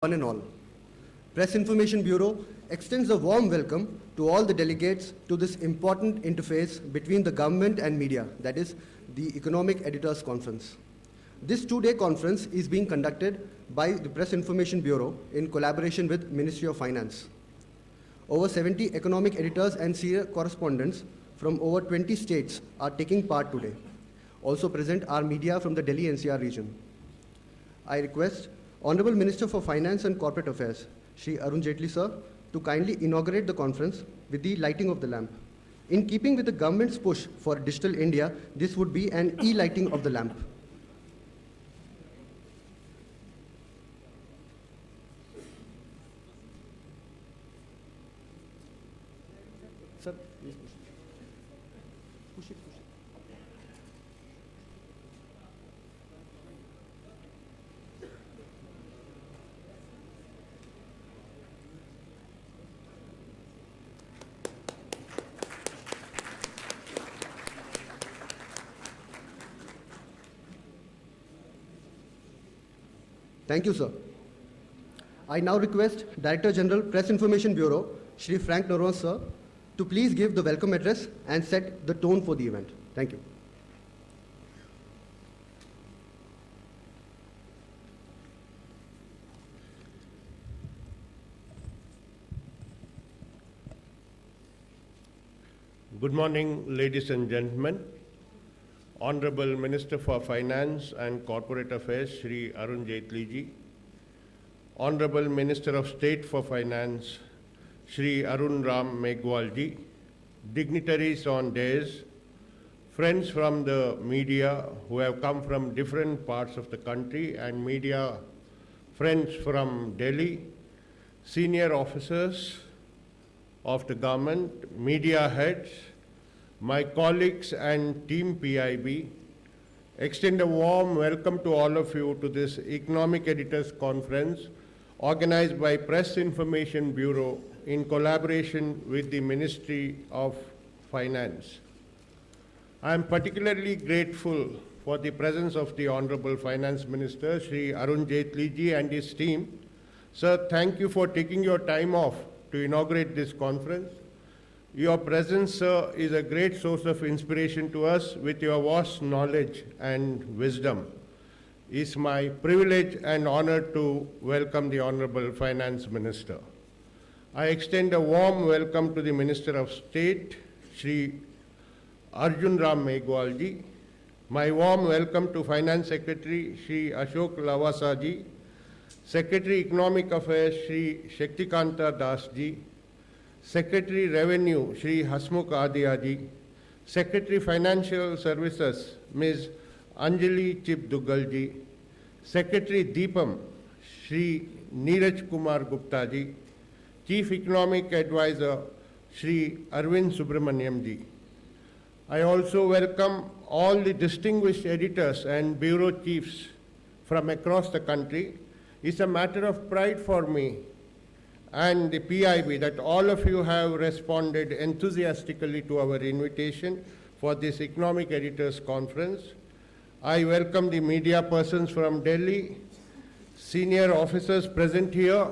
one and all. Press Information Bureau extends a warm welcome to all the delegates to this important interface between the government and media, that is, the Economic Editors Conference. This two-day conference is being conducted by the Press Information Bureau in collaboration with Ministry of Finance. Over 70 economic editors and senior correspondents from over 20 states are taking part today. Also present are media from the Delhi NCR region. I request Honorable Minister for Finance and Corporate Affairs, Shri Arun Jaitley sir, to kindly inaugurate the conference with the lighting of the lamp. In keeping with the government's push for Digital India, this would be an e-lighting of the lamp. Sir, please push it. Push it. Thank you, sir. I now request Director General, Press Information Bureau, Shri Frank Narwan, sir, to please give the welcome address and set the tone for the event. Thank you. Good morning, ladies and gentlemen. Honorable Minister for Finance and Corporate Affairs, Shri Arun Jaitley ji. Honorable Minister of State for Finance, Shri Arun Meghwal ji. Dignitaries on dais, friends from the media who have come from different parts of the country, and media friends from Delhi, senior officers of the government, media heads, my colleagues and team PIB, extend a warm welcome to all of you to this Economic Editors Conference organized by Press Information Bureau in collaboration with the Ministry of Finance. I am particularly grateful for the presence of the Honorable Finance Minister, Shri Arun Jaitley ji, and his team. Sir, thank you for taking your time off to inaugurate this conference. Your presence, sir, is a great source of inspiration to us with your vast knowledge and wisdom. It's my privilege and honor to welcome the Honorable Finance Minister. I extend a warm welcome to the Minister of State, Shri Arun Meghwal ji. My warm welcome to Finance Secretary, Shri Ashok Lavasa ji. Secretary Economic Affairs, Shri Shaktikanta Das ji. Secretary Revenue, Shri Hasmukh Adhia ji. Secretary Financial Services, Ms. Anjali Chip Duggal ji. Secretary Deepam, Shri Neeraj Kumar Gupta ji. Chief Economic Advisor, Shri Arvind Subramaniam ji. I also welcome all the distinguished editors and bureau chiefs from across the country. It's a matter of pride for me and the PIB that all of you have responded enthusiastically to our invitation for this Economic Editors Conference. I welcome the media persons from Delhi, senior officers present here,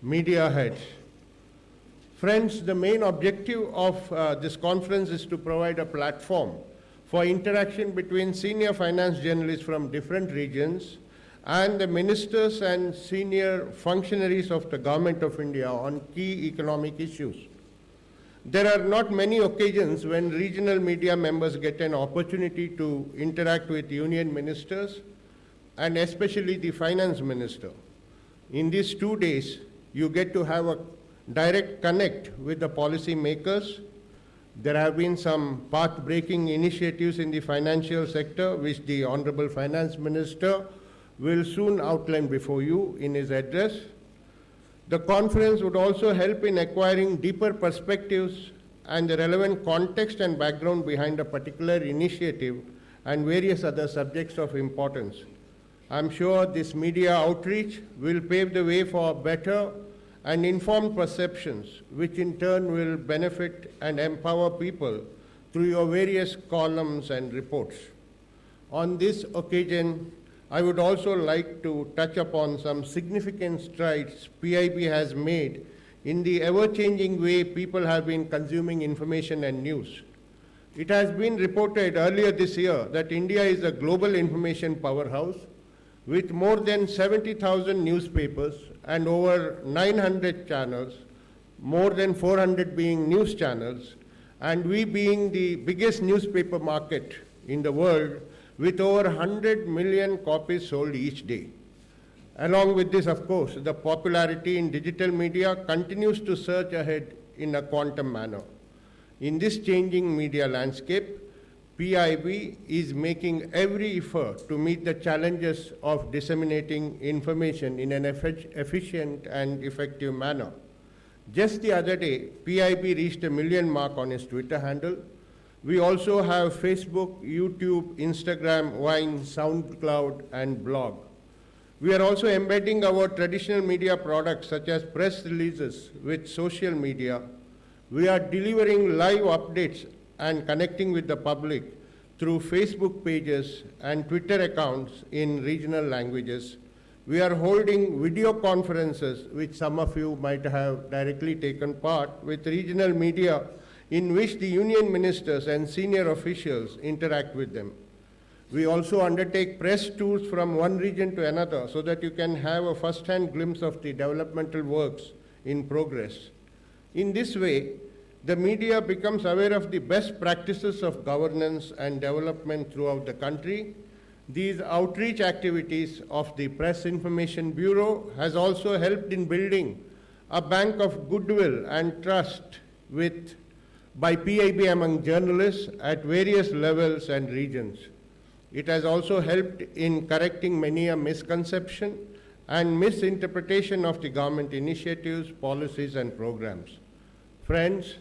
media heads. Friends, the main objective of this conference is to provide a platform for interaction between senior finance journalists from different regions and the ministers and senior functionaries of the Government of India on key economic issues. There are not many occasions when regional media members get an opportunity to interact with union ministers and especially the finance minister. In these 2 days, you get to have a direct connect with the policy makers. There have been some path-breaking initiatives in the financial sector which the Honorable Finance Minister will soon outline before you in his address. The conference would also help in acquiring deeper perspectives and the relevant context and background behind a particular initiative and various other subjects of importance. I'm sure this media outreach will pave the way for better and informed perceptions, which in turn will benefit and empower people through your various columns and reports. On this occasion, I would also like to touch upon some significant strides PIB has made in the ever-changing way people have been consuming information and news. It has been reported earlier this year that India is a global information powerhouse with more than 70,000 newspapers and over 900 channels, more than 400 being news channels, and we being the biggest newspaper market in the world with over 100 million copies sold each day. Along with this, of course, the popularity in digital media continues to surge ahead in a quantum manner. In this changing media landscape, PIB is making every effort to meet the challenges of disseminating information in an efficient and effective manner. Just the other day, PIB reached a million mark on its Twitter handle. We also have Facebook, YouTube, Instagram, Vine, SoundCloud, and blog. We are also embedding our traditional media products such as press releases with social media. We are delivering live updates and connecting with the public through Facebook pages and Twitter accounts in regional languages. We are holding video conferences, which some of you might have directly taken part, with regional media in which the union ministers and senior officials interact with them. We also undertake press tours from one region to another so that you can have a first-hand glimpse of the developmental works in progress. In this way, the media becomes aware of the best practices of governance and development throughout the country. These outreach activities of the Press Information Bureau has also helped in building a bank of goodwill and trust by PIB among journalists at various levels and regions. It has also helped in correcting many a misconception and misinterpretation of the government initiatives, policies, and programs. Friends,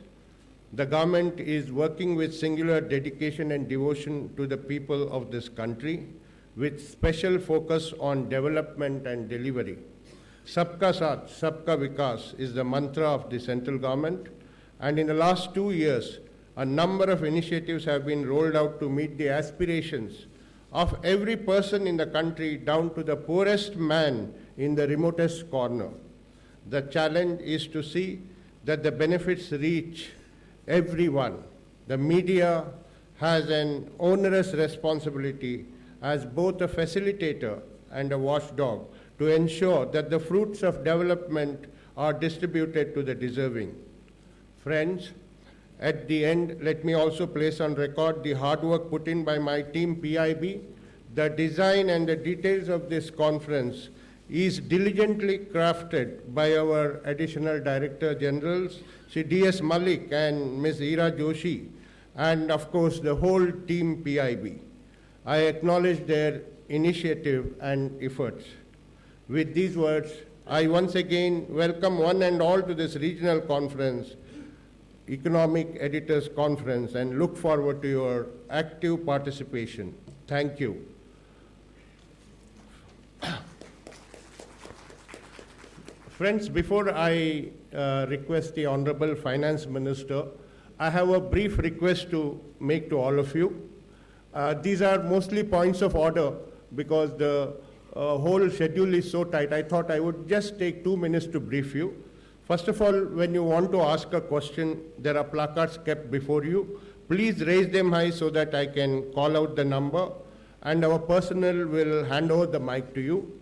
the government is working with singular dedication and devotion to the people of this country, with special focus on development and delivery. Sabka Saath, Sabka Vikas is the mantra of the central government, and in the last 2 years, a number of initiatives have been rolled out to meet the aspirations of every person in the country down to the poorest man in the remotest corner. The challenge is to see that the benefits reach everyone. The media has an onerous responsibility as both a facilitator and a watchdog to ensure that the fruits of development are distributed to the deserving. Friends, at the end, let me also place on record the hard work put in by my team PIB. The design and the details of this conference is diligently crafted by our additional Director Generals, Shri D.S. Malik and Ms. Ira Joshi, and of course the whole team PIB. I acknowledge their initiative and efforts. With these words, I once again welcome one and all to this regional conference, Economic Editors Conference, and look forward to your active participation. Thank you. Friends, before I request the Honorable Finance Minister, I have a brief request to make to all of you. These are mostly points of order because the whole schedule is so tight. I thought I would just take 2 minutes to brief you. First of all, when you want to ask a question, there are placards kept before you. Please raise them high so that I can call out the number, and our personnel will hand over the mic to you.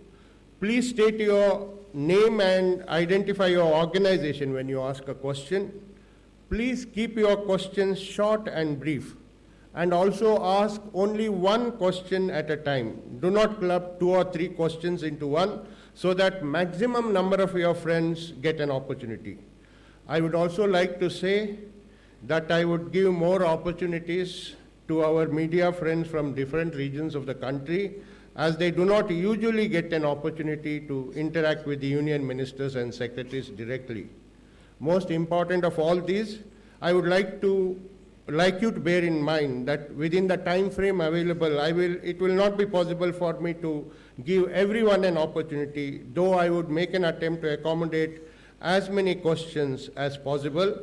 Please state your name and identify your organization when you ask a question. Please keep your questions short and brief, and also ask only one question at a time. Do not club 2 or 3 questions into one, so that maximum number of your friends get an opportunity. I would also like to say that I would give more opportunities to our media friends from different regions of the country, as they do not usually get an opportunity to interact with the union ministers and secretaries directly. Most important of all these, I would like you to bear in mind that within the time frame available, it will not be possible for me to give everyone an opportunity, though I would make an attempt to accommodate as many questions as possible.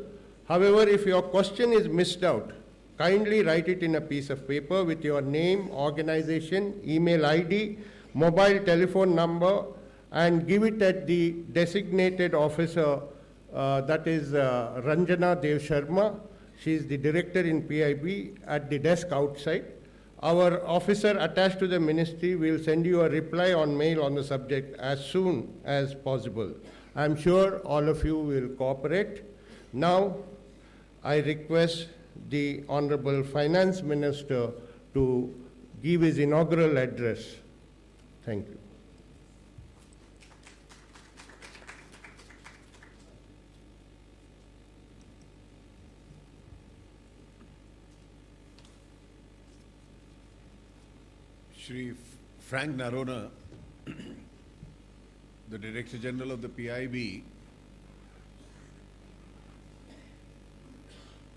However, if your question is missed out, kindly write it in a piece of paper with your name, organization, email ID, mobile telephone number and give it at the designated officer, that is Ranjana Dev Sharma. She is the director in PIB, at the desk outside. Our officer attached to the ministry will send you a reply on mail on the subject as soon as possible. I am sure all of you will cooperate. Now, I request the Honorable Finance Minister to give his inaugural address. Thank you. Shri Frank Narona, the Director General of the PIB,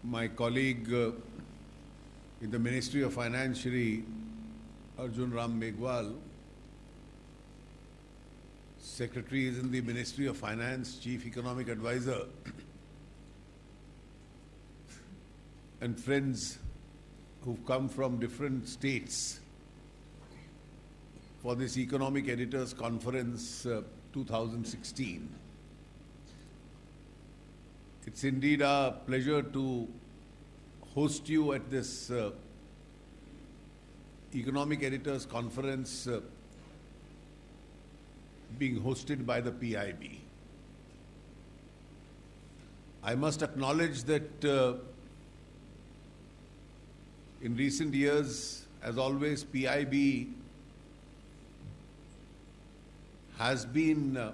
my colleague in the Ministry of Finance, Shri Arjun Ram Meghwal, Secretaries in the Ministry of Finance, Chief Economic Advisor, and friends who've come from different states for this Economic Editors Conference 2016. It's indeed a pleasure to host you at this Economic Editors Conference being hosted by the PIB. I must acknowledge that in recent years, as always, PIB has been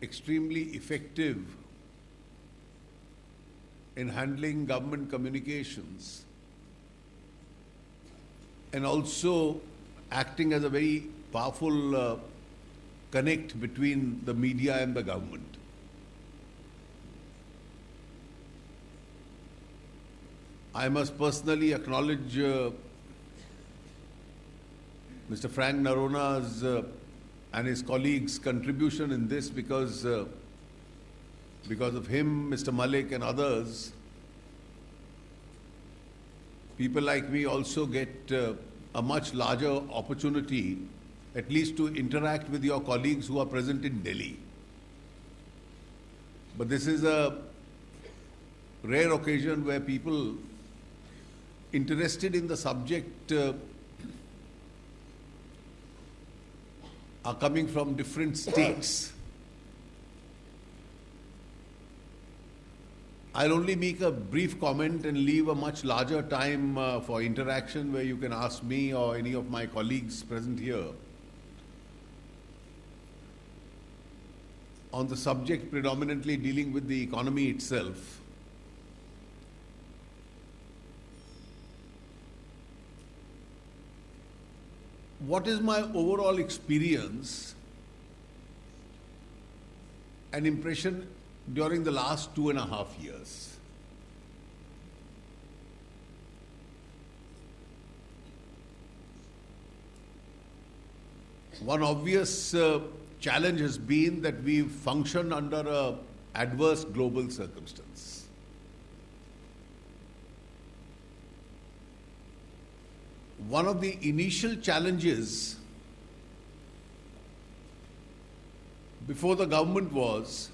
extremely effective in handling government communications and also acting as a very powerful connect between the media and the government. I must personally acknowledge Mr. Frank Narona's and his colleagues' contribution in this because of him, Mr. Malik and others, people like me also get a much larger opportunity, at least to interact with your colleagues who are present in Delhi. But this is a rare occasion where people interested in the subject are coming from different states. I'll only make a brief comment and leave a much larger time for interaction where you can ask me or any of my colleagues present here on the subject predominantly dealing with the economy itself. What is my overall experience and impression during the last 2.5 years? One obvious challenge has been that we've functioned under an adverse global circumstance. One of the initial challenges before the government was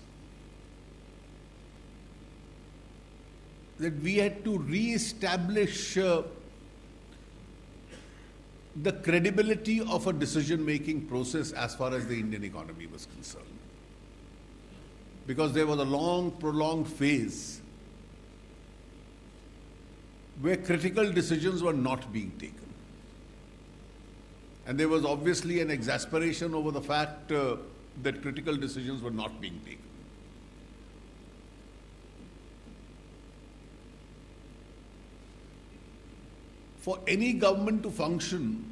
that we had to re-establish the credibility of a decision-making process as far as the Indian economy was concerned. Because there was a long, prolonged phase where critical decisions were not being taken. And there was obviously an exasperation over the fact that critical decisions were not being taken. For any government to function,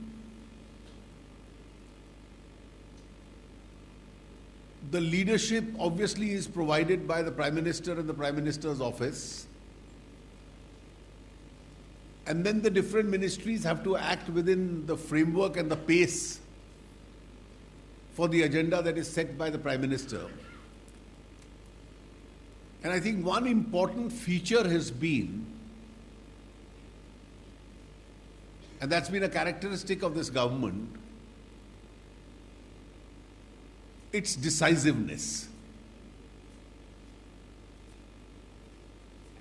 the leadership obviously is provided by the Prime Minister and the Prime Minister's office. And then the different ministries have to act within the framework and the pace for the agenda that is set by the Prime Minister. And I think one important feature has been, and that's been a characteristic of this government, its decisiveness.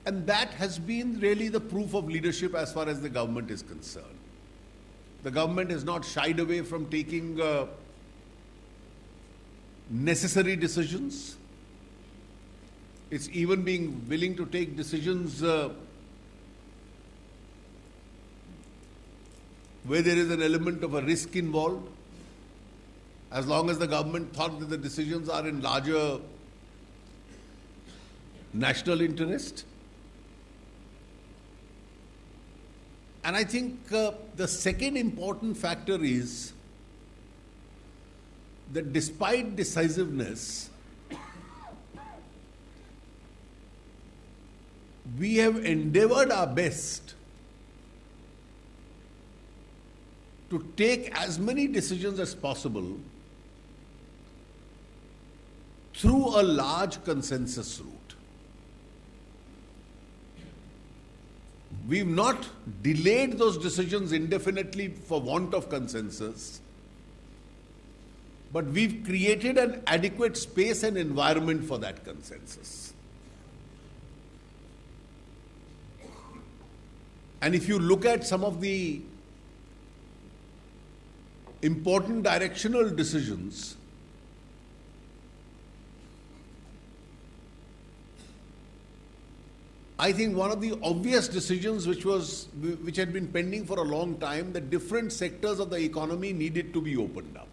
And that has been really the proof of leadership as far as the government is concerned. The government has not shied away from taking necessary decisions. It's even being willing to take decisions where there is an element of a risk involved, as long as the government thought that the decisions are in larger national interest. And I think the second important factor is that despite decisiveness, we have endeavored our best to take as many decisions as possible through a large consensus route. We've not delayed those decisions indefinitely for want of consensus, but we've created an adequate space and environment for that consensus. And if you look at some of the important directional decisions, I think one of the obvious decisions which had been pending for a long time, that different sectors of the economy needed to be opened up.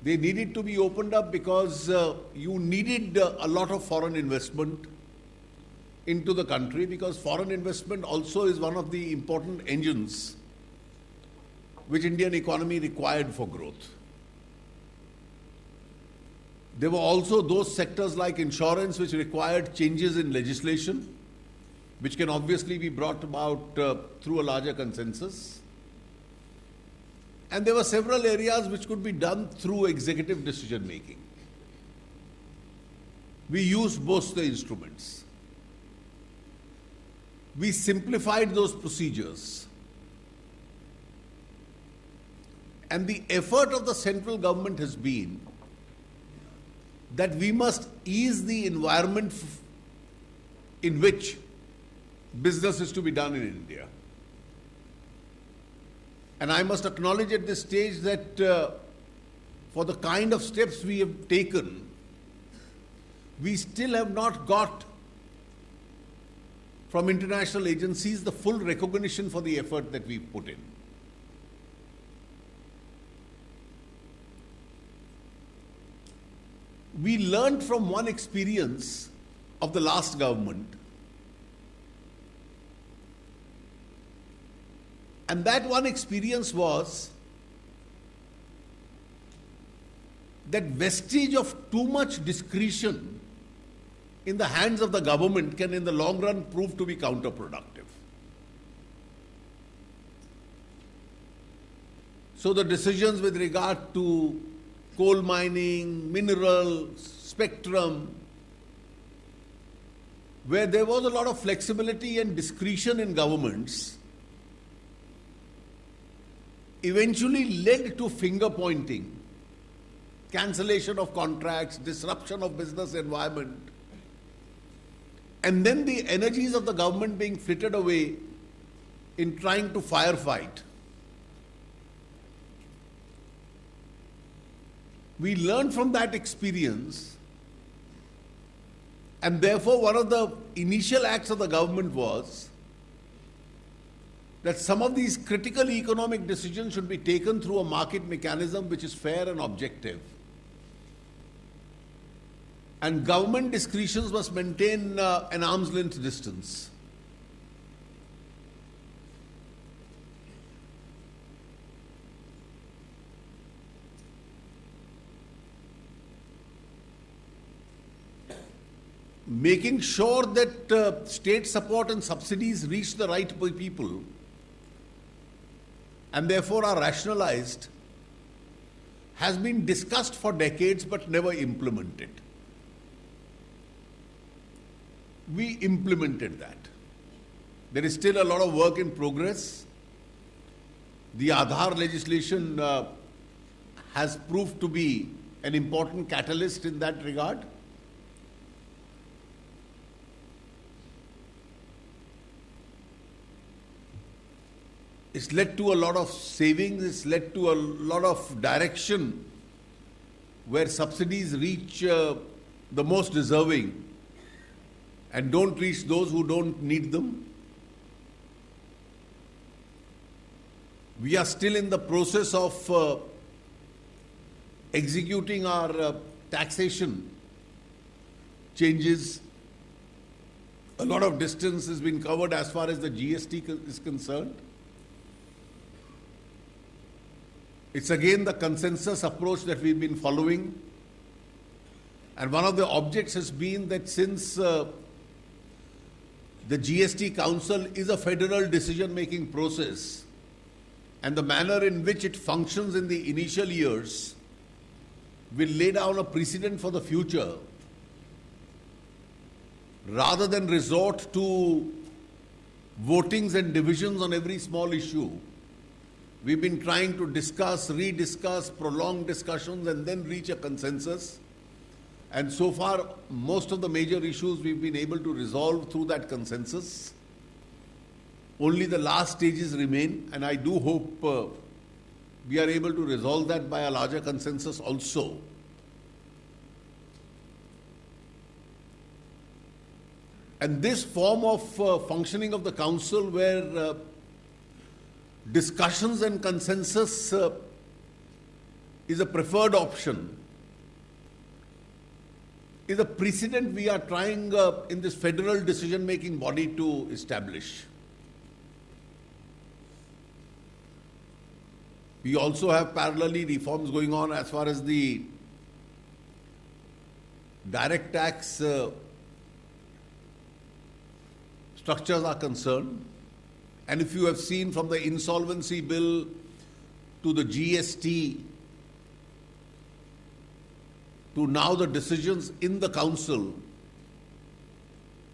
They needed to be opened up because you needed a lot of foreign investment into the country, because foreign investment also is one of the important engines which Indian economy required for growth. There were also those sectors like insurance which required changes in legislation, which can obviously be brought about through a larger consensus. And there were several areas which could be done through executive decision making. We used both the instruments. We simplified those procedures. And the effort of the central government has been that we must ease the environment in which business is to be done in India. And I must acknowledge at this stage that for the kind of steps we have taken, we still have not got from international agencies the full recognition for the effort that we put in. We learned from one experience of the last government, and that one experience was that vestige of too much discretion in the hands of the government can in the long run prove to be counterproductive. So the decisions with regard to coal mining, mineral, spectrum, where there was a lot of flexibility and discretion in governments, eventually led to finger pointing, cancellation of contracts, disruption of business environment, and then the energies of the government being frittered away in trying to firefight. We learned from that experience, and therefore one of the initial acts of the government was that some of these critical economic decisions should be taken through a market mechanism which is fair and objective. And government discretions must maintain an arm's length distance. Making sure that state support and subsidies reach the right people and therefore are rationalized has been discussed for decades but never implemented. We implemented that. There is still a lot of work in progress. The Aadhaar legislation has proved to be an important catalyst in that regard. It's led to a lot of savings, it's led to a lot of direction where subsidies reach the most deserving and don't reach those who don't need them. We are still in the process of executing our taxation changes. A lot of distance has been covered as far as the GST is concerned. It's again the consensus approach that we've been following. And one of the objects has been that since the GST Council is a federal decision-making process, and the manner in which it functions in the initial years will lay down a precedent for the future, rather than resort to votings and divisions on every small issue. We've been trying to discuss, rediscuss, prolong discussions and then reach a consensus. And so far, most of the major issues we've been able to resolve through that consensus. Only the last stages remain, and I do hope we are able to resolve that by a larger consensus also. And this form of functioning of the Council, where discussions and consensus is a preferred option, is a precedent we are trying in this federal decision-making body to establish. We also have parallelly reforms going on as far as the direct tax structures are concerned. And if you have seen from the insolvency bill to the GST to now the decisions in the Council,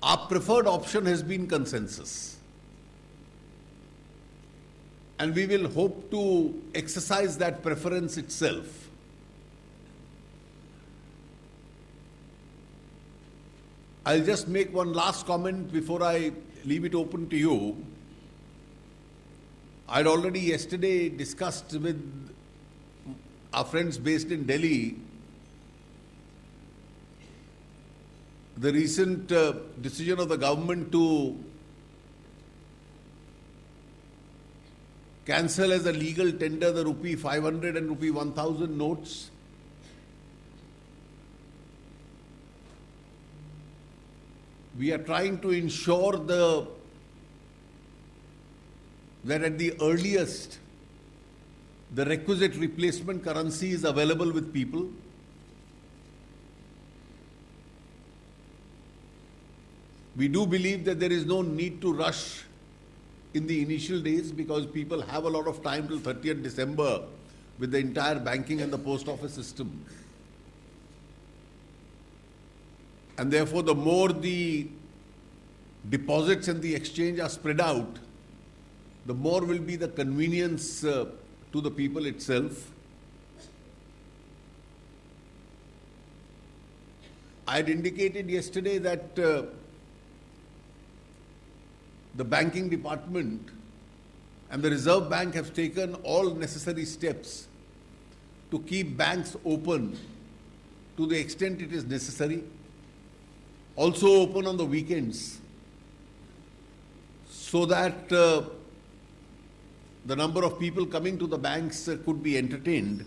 our preferred option has been consensus. And we will hope to exercise that preference itself. I'll just make one last comment before I leave it open to you. I'd already yesterday discussed with our friends based in Delhi the recent decision of the government to cancel as a legal tender the rupee 500 and rupee 1000 notes. We are trying to ensure that at the earliest the requisite replacement currency is available with people. We do believe that there is no need to rush in the initial days because people have a lot of time till 30th December with the entire banking and the post office system. And therefore, the more the deposits and the exchange are spread out, the more will be the convenience to the people itself. I had indicated yesterday that the banking department and the Reserve Bank have taken all necessary steps to keep banks open to the extent it is necessary, also open on the weekends, so that the number of people coming to the banks could be entertained.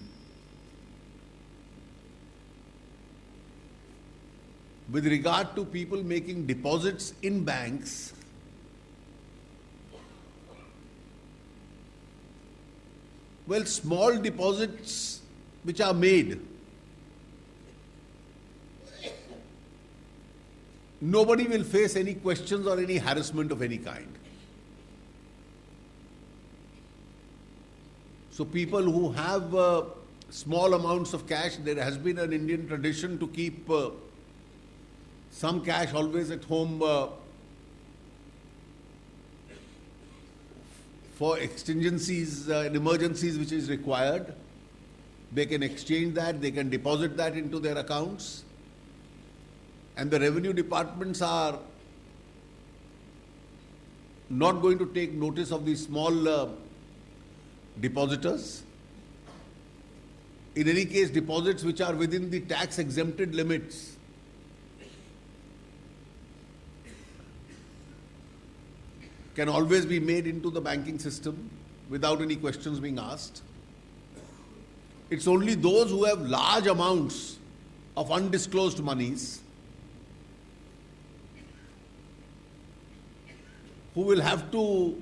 With regard to people making deposits in banks, well, small deposits which are made, nobody will face any questions or any harassment of any kind. So people who have small amounts of cash, there has been an Indian tradition to keep some cash always at home for exigencies and emergencies which is required. They can exchange that, they can deposit that into their accounts. And the revenue departments are not going to take notice of these small depositors. In any case, deposits which are within the tax exempted limits can always be made into the banking system without any questions being asked. It's only those who have large amounts of undisclosed monies who will have to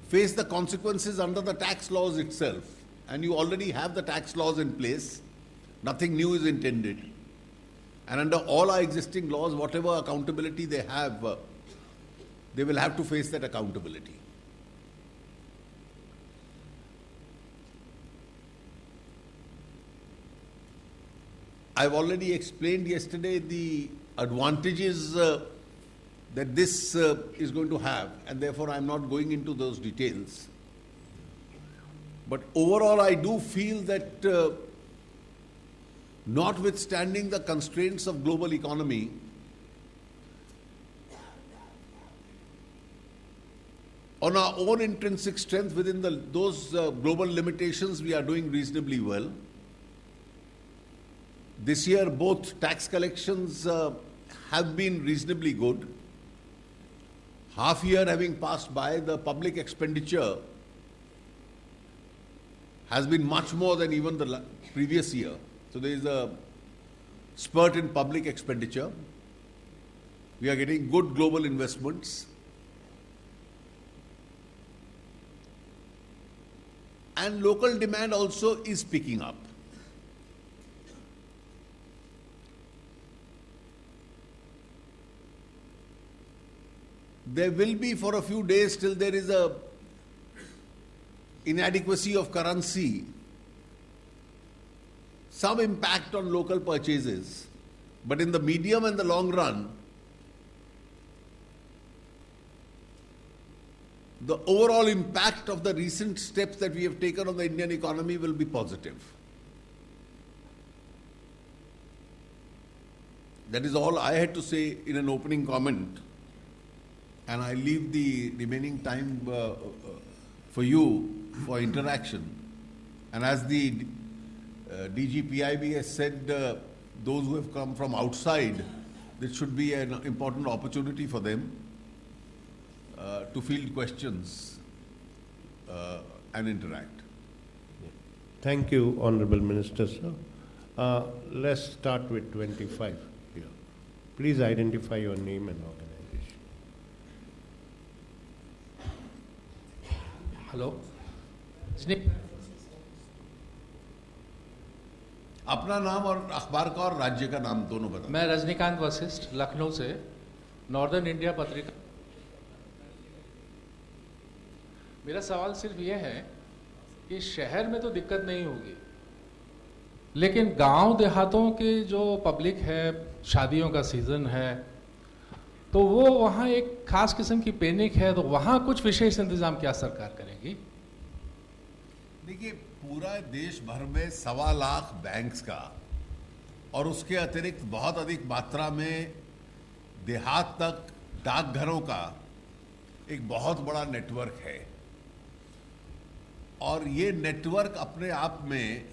face the consequences under the tax laws itself. And you already have the tax laws in place. Nothing new is intended. And under all our existing laws, whatever accountability they have, they will have to face that accountability. I've already explained yesterday the advantages that this is going to have, and therefore I'm not going into those details. But overall, I do feel that notwithstanding the constraints of global economy, on our own intrinsic strength within those global limitations, we are doing reasonably well. This year, both tax collections have been reasonably good. Half year having passed by, the public expenditure has been much more than even the previous year. So there is a spurt in public expenditure. We are getting good global investments. And local demand also is picking up. There will be for a few days till there is a inadequacy of currency, some impact on local purchases, but in the medium and the long run, the overall impact of the recent steps that we have taken on the Indian economy will be positive. That is all I had to say in an opening comment, and I leave the remaining time for you for interaction. And as the DGPIB has said, those who have come from outside, this should be an important opportunity for them to field questions and interact. Thank you, Honorable Minister, sir. Let's start with 25 here. Please identify your name and organization. Hello अपना नाम और अखबार का और राज्य का नाम दोनों बताओ। मैं रजनीकांत वशिष्ठ लखनऊ से नॉर्दर्न इंडिया पत्रिका। मेरा सवाल सिर्फ ये है कि शहर में तो दिक्कत नहीं होगी, लेकिन गांव देहातों के जो पब्लिक है, शादियों का सीजन है, तो वो वहाँ एक खास किस्म की पैनिक है, तो वहाँ कुछ विशेष इंतजाम क्या सरकार करेगी? देखिए, पूरा देश भर में 1.25 लाख बैंक्स का और उसके अतिरिक्त बहुत अधिक मात्रा में देहात तक डाकघरों का एक बहुत बड़ा नेटवर्क है, और ये नेटवर्क अपने आप में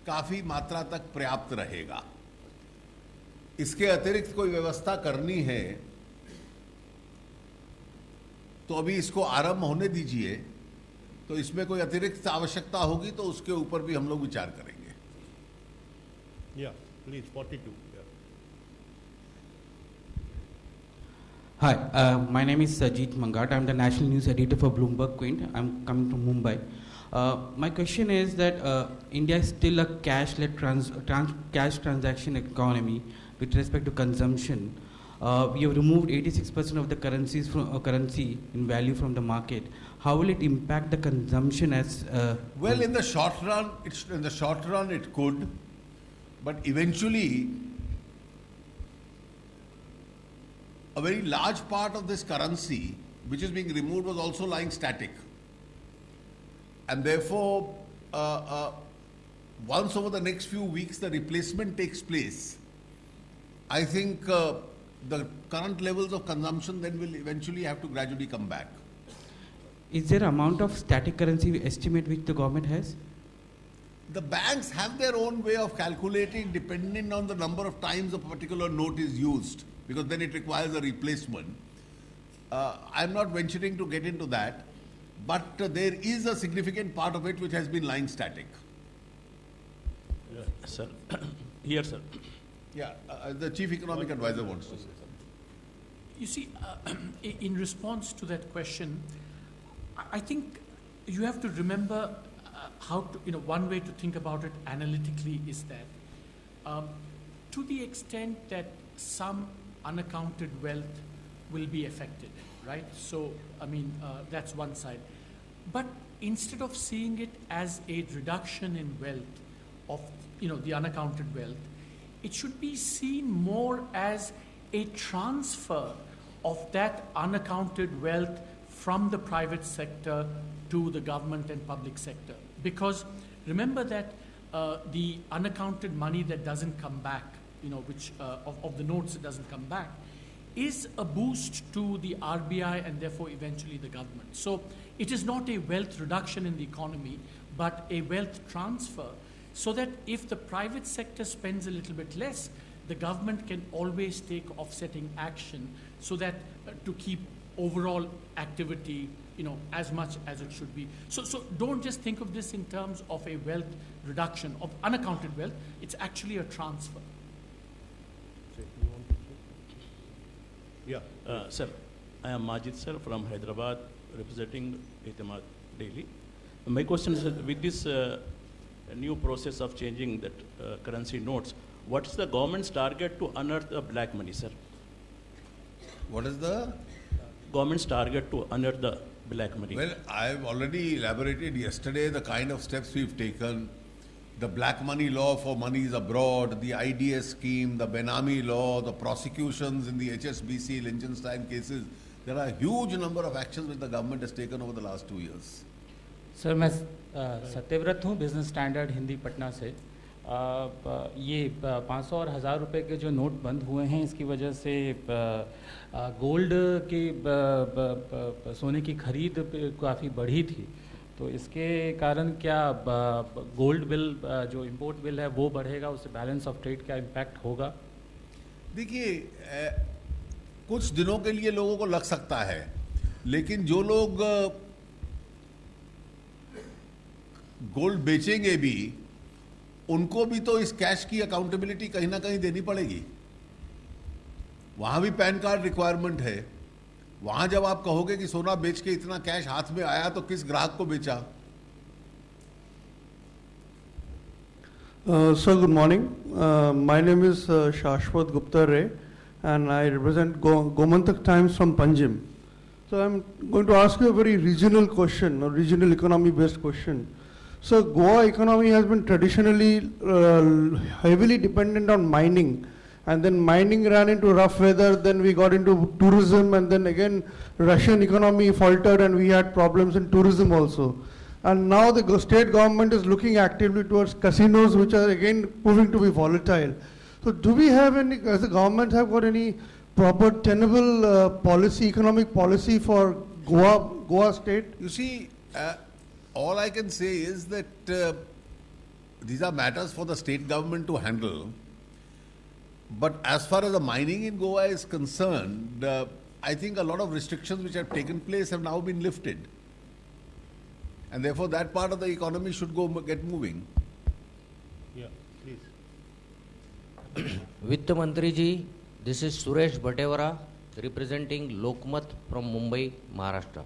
काफी मात्रा तक पर्याप्त रहेगा। इसके अतिरिक्त कोई व्यवस्था करनी है तो अभी इसको आरंभ होने दीजिए, तो इसमें कोई अतिरिक्त आवश्यकता होगी तो उसके ऊपर भी हम लोग विचार करेंगे। Yeah, please, 42. Yeah. Hi, my name is Sajid Mangat. I'm the national news editor for Bloomberg Quint. I'm coming from Mumbai. My question is that India is still a cash-led cash transaction economy with respect to consumption. We have removed 86% of the currency in value from the market. How will it impact the consumption as? Well, in the short run, it could, but eventually, a very large part of this currency, which is being removed, was also lying static, and therefore, once over the next few weeks the replacement takes place, I think the current levels of consumption then will eventually have to gradually come back. Is there amount of static currency estimate which the government has? The banks have their own way of calculating depending on the number of times a particular note is used, because then it requires a replacement. I'm not venturing to get into that, but there is a significant part of it which has been lying static. Sir, here, sir. Yeah, the chief economic advisor wants to say something. You see, in response to that question, I think you have to remember how to, one way to think about it analytically is that to the extent that some unaccounted wealth will be affected, right? So, that's one side. But instead of seeing it as a reduction in wealth of, the unaccounted wealth, it should be seen more as a transfer of that unaccounted wealth from the private sector to the government and public sector. Because remember that the unaccounted money that doesn't come back, which of the notes that doesn't come back, is a boost to the RBI and therefore eventually the government. So it is not a wealth reduction in the economy, but a wealth transfer, so that if the private sector spends a little bit less, the government can always take offsetting action so that to keep overall activity, as much as it should be. So don't just think of this in terms of a wealth reduction of unaccounted wealth. It's actually a transfer. Yeah. Sir, I am Majid sir from Hyderabad, representing Itemad Daily. My question is, with this new process of changing that currency notes, what is the government's target to unearth the black money, sir? What is the? Government's target to unearth the black money. Well, I've already elaborated yesterday the kind of steps we've taken. The black money law for monies abroad, the IDS scheme, the Benami law, the prosecutions in the HSBC, Liechtenstein cases. There are a huge number of actions which the government has taken over the last 2 years. Sir मैं सत्यव्रत हूँ business standard Hindi Patna से। ये 500 और 1000 रुपए के जो note बंद हुए हैं, इसकी वजह से गोल्ड की सोने की खरीद काफ़ी बढ़ी थी, तो इसके कारण क्या गोल्ड बिल जो इंपोर्ट बिल है वो बढ़ेगा, उससे बैलेंस ऑफ ट्रेड क्या इम्पैक्ट होगा? देखिए, कुछ दिनों के लिए लोगों को लग सकता है, लेकिन जो लोग गोल्ड बेचेंगे भी, उनको भी तो इस कैश की अकाउंटेबिलिटी कहीं ना कहीं देनी पड़ेगी। वहां भी पैन कार्ड रिक्वायरमेंट है। वहां जब आप कहोगे कि सोना बेच के इतना कैश हाथ में आया, तो किस ग्राहक को बेचा? Sir, good morning. My name is Shashwat Gupta Ray, and I represent Gomantak Times from Panjim. So I'm going to ask you a very regional question, or regional economy-based question. So Goa economy has been traditionally heavily dependent on mining, and then mining ran into rough weather, then we got into tourism, and then again Russian economy faltered and we had problems in tourism also. And now the state government is looking actively towards casinos, which are again proving to be volatile. So do we have any, as the government have got any proper tenable policy, economic policy for Goa state? You see, all I can say is that these are matters for the state government to handle. But as far as the mining in Goa is concerned, I think a lot of restrictions which have taken place have now been lifted. And therefore that part of the economy should get moving. Yeah, please. वित्त मंत्री ji, this is Suresh Bhatewara representing Lokmat from Mumbai, Maharashtra.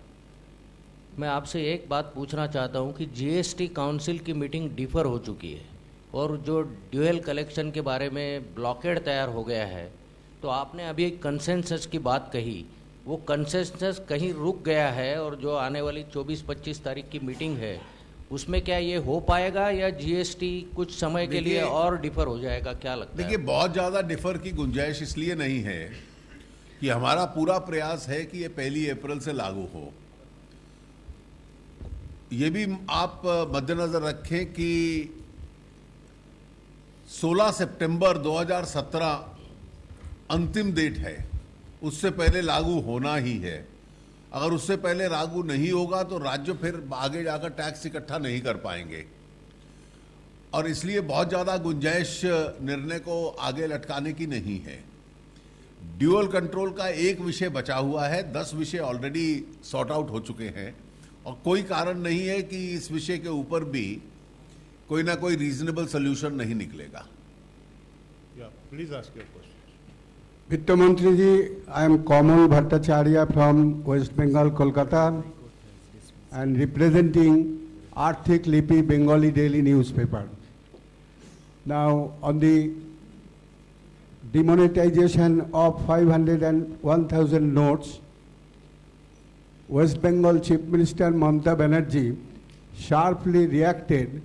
मैं आपसे एक बात पूछना चाहता हूं कि जीएसटी काउंसिल की मीटिंग डिफर हो चुकी है और जो ड्यूअल कलेक्शन के बारे में ब्लॉकेड तैयार हो गया है, तो आपने अभी एक कंसेंसस की बात कही, वो कंसेंसस कहीं रुक गया है और जो आने वाली 24-25 तारीख की मीटिंग है उसमें क्या ये हो पाएगा या जीएसटी कुछ समय के लिए और डिफर हो जाएगा, क्या लगता है? देखिए, बहुत ज़्यादा डिफर की गुंजाइश इसलिए नहीं है कि हमारा पूरा प्रयास है कि ये 1 अप्रैल से लागू हो। ये भी आप मद्देनजर रखें कि 16 सितंबर 2017 अंतिम डेट है, उससे पहले लागू होना ही है। अगर उससे पहले लागू नहीं होगा तो राज्य फिर आगे जाकर टैक्स इकट्ठा नहीं कर पाएंगे, और इसलिए बहुत ज़्यादा गुंजाइश निर्णय को आगे लटकाने की नहीं है। ड्यूअल कंट्रोल का एक विषय बचा हुआ है, 10 विषय ऑलरेडी सॉर्ट आउट हो चुके हैं, और कोई कारण नहीं है कि इस विषय के ऊपर भी कोई ना कोई रीजनेबल सोल्यूशन नहीं निकलेगा। Please ask your question. वित्त मंत्री जी, I am Kamal Bhattacharya from West Bengal, Kolkata, and representing Arthik Lipi Bengali daily newspaper. Now, on the demonetization of 500 and 1000 notes, West Bengal Chief Minister Mamata Banerjee sharply reacted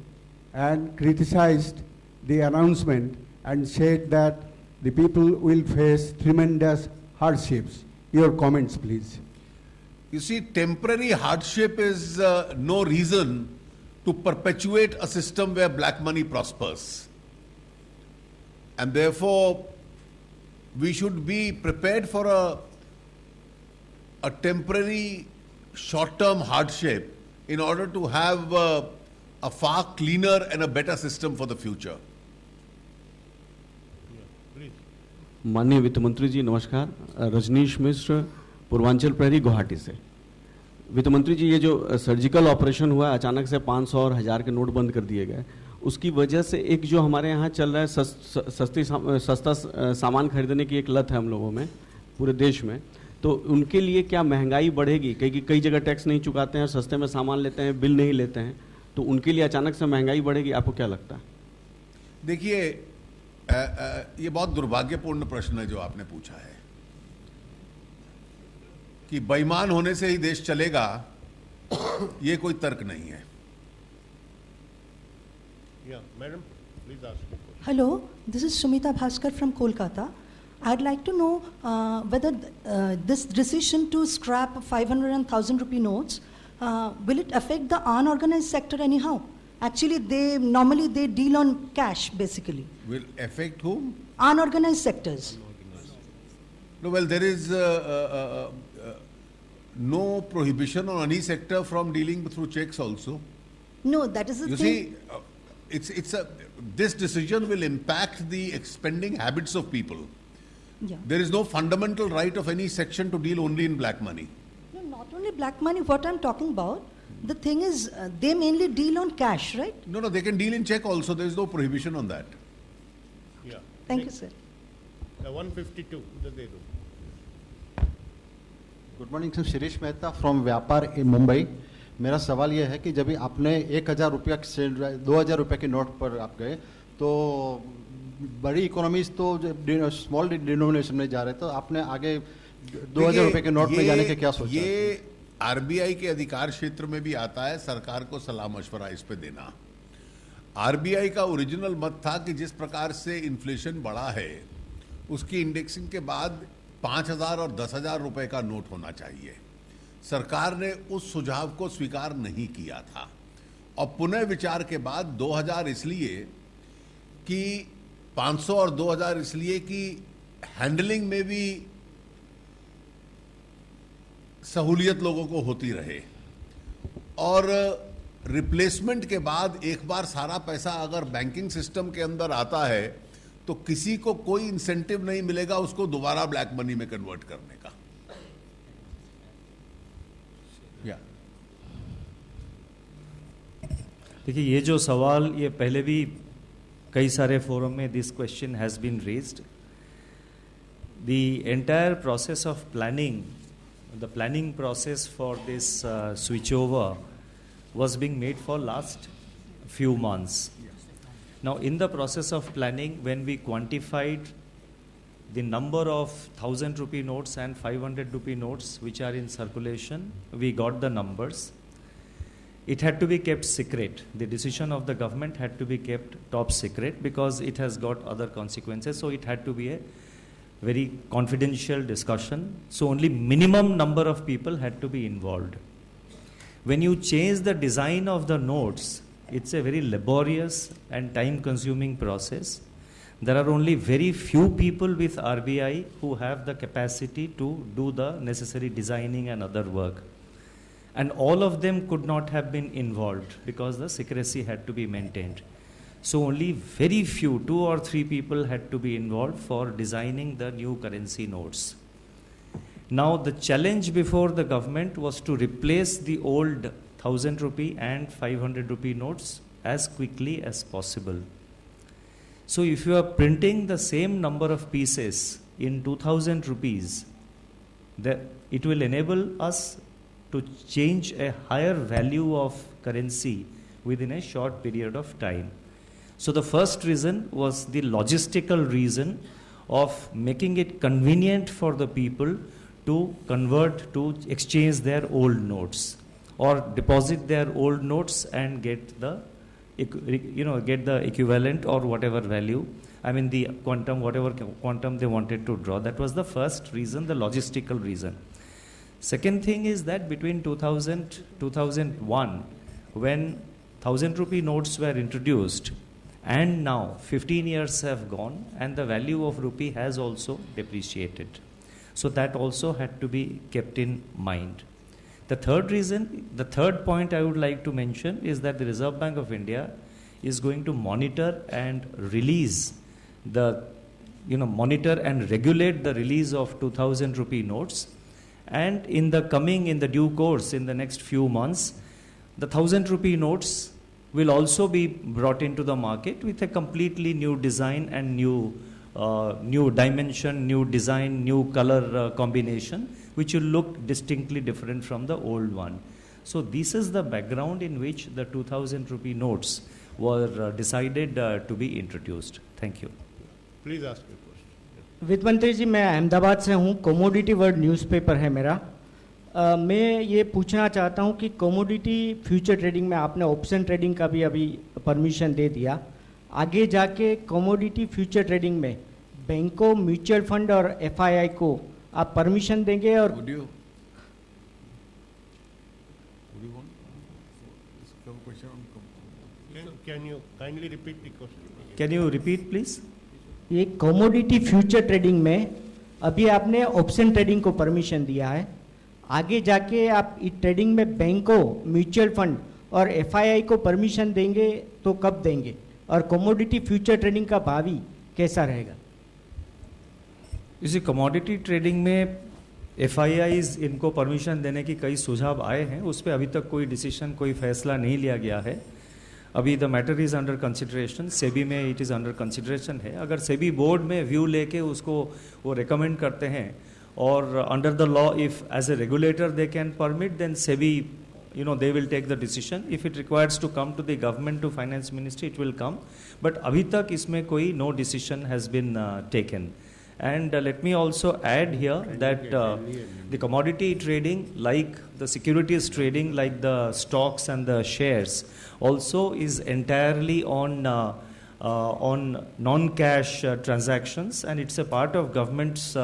and criticized the announcement and said that the people will face tremendous hardships. Your comments, please. You see, temporary hardship is no reason to perpetuate a system where black money prospers. And therefore, we should be prepared for a temporary short-term hardship in order to have a far cleaner and a better system for the future. माननीय वित्त मंत्री जी नमस्कार। रजनीश मिश्र, पूर्वांचल प्रहरी, गुवाहाटी से। वित्त मंत्री जी, ये जो सर्जिकल ऑपरेशन हुआ, अचानक से 500 और 1000 के नोट बंद कर दिए गए, उसकी वजह से एक जो हमारे यहाँ चल रहा है सस्ता सामान खरीदने की एक लत है हम लोगों में पूरे देश में, तो उनके लिए क्या महंगाई बढ़ेगी? क्योंकि कई जगह टैक्स नहीं चुकाते हैं, सस्ते में सामान लेते हैं, बिल नहीं लेते हैं, तो उनके लिए अचानक से महंगाई बढ़ेगी, आपको क्या लगता है? देखिए, ये बहुत दुर्भाग्यपूर्ण प्रश्न है जो आपने पूछा है कि बेईमान होने से ही देश चलेगा, ये कोई तर्क नहीं है। Madam, please ask. Hello, this is Sumita Bhaskar from Kolkata. I'd like to know whether this decision to scrap 500 and 1000 rupee notes, will it affect the unorganized sector anyhow? Actually, they normally deal on cash basically. Will affect whom? Unorganized sectors. No, well, there is no prohibition on any sector from dealing through checks also. No, that is the You thing. see, this decision will impact the spending habits of people. Yeah. There is no fundamental right of any section to deal only in black money. No, not only black money, what I'm talking about, the thing is, they mainly deal on cash, right? No, they can deal in check also. There is no prohibition on that. Yeah. Thank you, sir. 152, उधर दे दो। Good morning sir, Shirish Mehta from व्यापार इन मुंबई। मेरा सवाल यह है कि जब आपने 1000 रुपया से 2000 रुपये के नोट पर आप गए, तो बड़ी इकोनॉमीज तो स्मॉल डिनोमिनेशन में जा रहे, तो आपने आगे 2000 रुपये के नोट में जाने के क्या सोचा? ये आरबीआई के अधिकार क्षेत्र में भी आता है सरकार को सलाह मशवरा इस पे देना। आरबीआई का ओरिजिनल मत था कि जिस प्रकार से इन्फ्लेशन बढ़ा है, उसकी इंडेक्सिंग के बाद 5000 और 10,000 रुपए का नोट होना चाहिए। सरकार ने उस सुझाव को स्वीकार नहीं किया था, और पुनः विचार के बाद 2000 इसलिए कि 500 और 2000 इसलिए कि हैंडलिंग में भी सहूलियत लोगों को होती रहे, और रिप्लेसमेंट के बाद एक बार सारा पैसा अगर बैंकिंग सिस्टम के अंदर आता है तो किसी को कोई इंसेंटिव नहीं मिलेगा उसको दोबारा ब्लैक मनी में कन्वर्ट करने का। देखिए, ये जो सवाल, ये पहले भी कई सारे फोरम में this question has been raised. The entire process of planning, the planning process for this switchover was being made for last few months. Now, in the process of planning, when we quantified the number of 1000 rupee notes and 500 rupee notes which are in circulation, we got the numbers. It had to be kept secret. The decision of the government had to be kept top secret because it has got other consequences. So it had to be a very confidential discussion, so only minimum number of people had to be involved. When you change the design of the notes, it's a very laborious and time consuming process. there are only very few people with RBI who have the capacity to do the necessary designing and other work. And all of them could not have been involved because the secrecy had to be maintained. So only very few, 2 or 3 people had to be involved for designing the new currency notes. Now the challenge before the government was to replace the old 1000 rupee and 500 rupee notes as quickly as possible. So if you are printing the same number of pieces in 2000 rupees, it will enable us to change a higher value of currency within a short period of time. So the first reason was the logistical reason of making it convenient for the people to convert, to exchange their old notes or deposit their old notes and get the equivalent or whatever value, I mean the quantum, whatever quantum they wanted to draw. That was the first reason, the logistical reason. Second thing is that between 2000 2001, when 1000 rupee notes were introduced, and now 15 years have gone and the value of rupee has also depreciated. So that also had to be kept in mind. The third point I would like to mention is that the Reserve Bank of India is going to monitor and release monitor and regulate the release of 2000 rupee notes. And in the due course, in the next few months, the 1000 rupee notes will also be brought into the market with a completely new design and new dimension, new design, new color combination, which will look distinctly different from the old one. So this is the background in which the 2000 rupee notes were decided to be introduced. Thank you. Please ask your question. वित्त मंत्री जी, मैं अहमदाबाद से हूँ, commodity world newspaper है मेरा। मैं ये पूछना चाहता हूँ कि कमोडिटी फ्यूचर ट्रेडिंग में आपने ऑप्शन ट्रेडिंग का भी अभी परमिशन दे दिया, आगे जाके कमोडिटी फ्यूचर ट्रेडिंग में बैंकों, म्यूचुअल फंड और एफआईआई को आप परमिशन देंगे? और Can you kindly repeat the question? Can you repeat, please? ये कमोडिटी फ्यूचर ट्रेडिंग में अभी आपने ऑप्शन ट्रेडिंग को परमिशन दिया है, आगे जाके आप इस ट्रेडिंग में बैंकों, म्यूचुअल फंड और एफआईआई को परमिशन देंगे तो कब देंगे, और कमोडिटी फ्यूचर ट्रेडिंग का भावी कैसा रहेगा? इसी कमोडिटी ट्रेडिंग में एफआईआईज इनको परमिशन देने की कई सुझाव आए हैं, उस पर अभी तक कोई डिसीजन, कोई फैसला नहीं लिया गया है। अभी the matter is under consideration, SEBI में इट इज़ अंडर कंसिडरेशन है। अगर सेबी बोर्ड में व्यू लेके उसको वो रिकमेंड करते हैं और under the law if as a regulator they can permit, then SEBI they will take the decision. If it requires to come to the government, to finance ministry, it will come. But अभी तक इसमें कोई no decision has been taken. And let me also add here that the commodity trading, like the securities trading, like the stocks and the shares, also is entirely on non-cash transactions, and it's a part of government's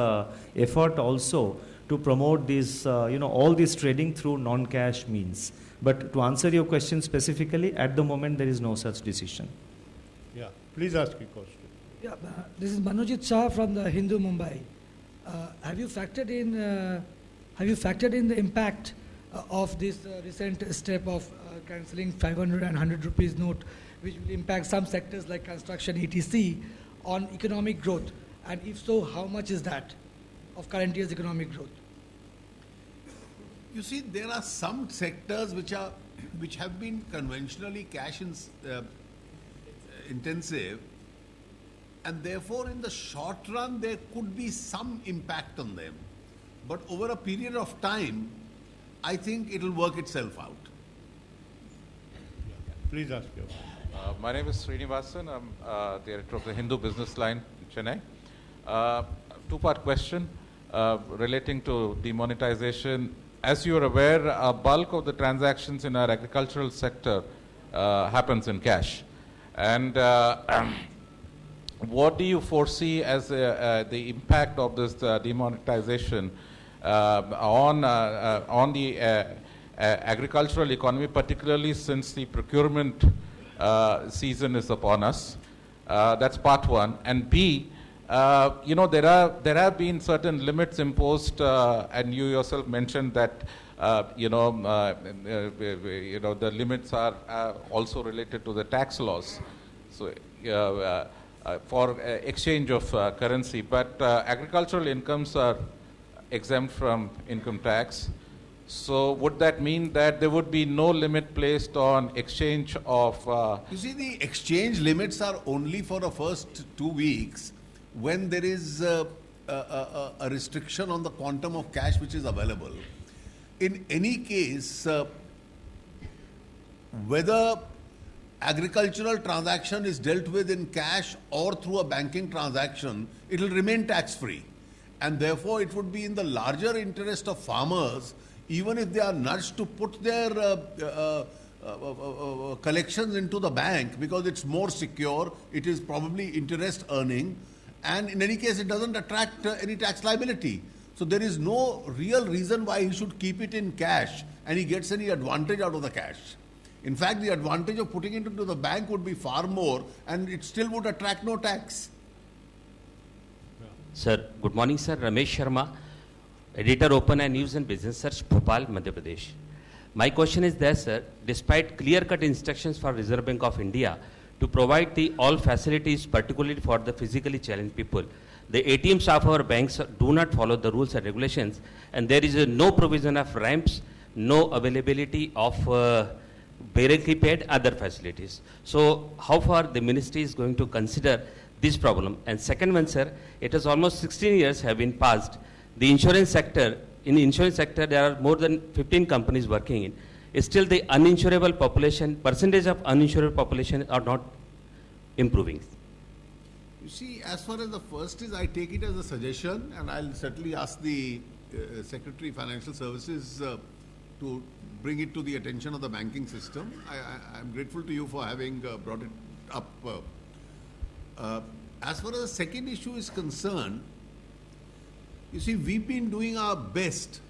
effort also to promote this, all this trading through non-cash means. But to answer your question specifically, at the moment there is no such decision. Yeah, please ask your question. Yeah, this is Manojit Shah from the Hindu Mumbai. Have you factored in the impact of this recent step of cancelling 500 and 100 rupees note, which will impact some sectors like construction, etc., on economic growth? And if so, how much is that of current year's economic growth? You see, there are some sectors which have been conventionally cash intensive, and therefore in the short run there could be some impact on them. But over a period of time, I think it will work itself out. Please ask your question. My name is Srinivasan. I'm director of the Hindu Business Line in Chennai. Two-part question relating to demonetization. As you are aware, a bulk of the transactions in our agricultural sector happens in cash. And what do you foresee as the impact of this demonetization on the agricultural economy, particularly since the procurement season is upon us? That's part one. And B, there have been certain limits imposed, and you yourself mentioned that the limits are also related to the tax laws. So for exchange of currency, but agricultural incomes are exempt from income tax. So would that mean that there would be no limit placed on exchange of... You see, the exchange limits are only for the first 2 weeks when there is a restriction on the quantum of cash which is available. In any case, whether agricultural transaction is dealt with in cash or through a banking transaction, it will remain tax-free. And therefore, it would be in the larger interest of farmers, even if they are nudged to put their collections into the bank, because it's more secure, it is probably interest earning, and in any case, it doesn't attract any tax liability. So there is no real reason why he should keep it in cash and he gets any advantage out of the cash. In fact, the advantage of putting it into the bank would be far more, and it still would attract no tax. Sir, good morning, sir. Ramesh Sharma, editor, Open Eye News and Business Search, Bhopal, Madhya Pradesh. My question is that, sir, despite clear-cut instructions for Reserve Bank of India to provide all facilities, particularly for the physically challenged people, the ATM staff of our banks do not follow the rules and regulations, and there is no provision of ramps, no availability of barely paid other facilities. So how far the ministry is going to consider this problem? And second one, sir, it has almost 16 years have been passed. The insurance sector, in the insurance sector, there are more than 15 companies working in. Still the uninsurable population, percentage of uninsurable population are not improving. You see, as far as the first is, I take it as a suggestion, and I'll certainly ask the Secretary Financial Services to bring it to the attention of the banking system. I'm grateful to you for having brought it up. As far as the second issue is concerned, you see, we've been doing our best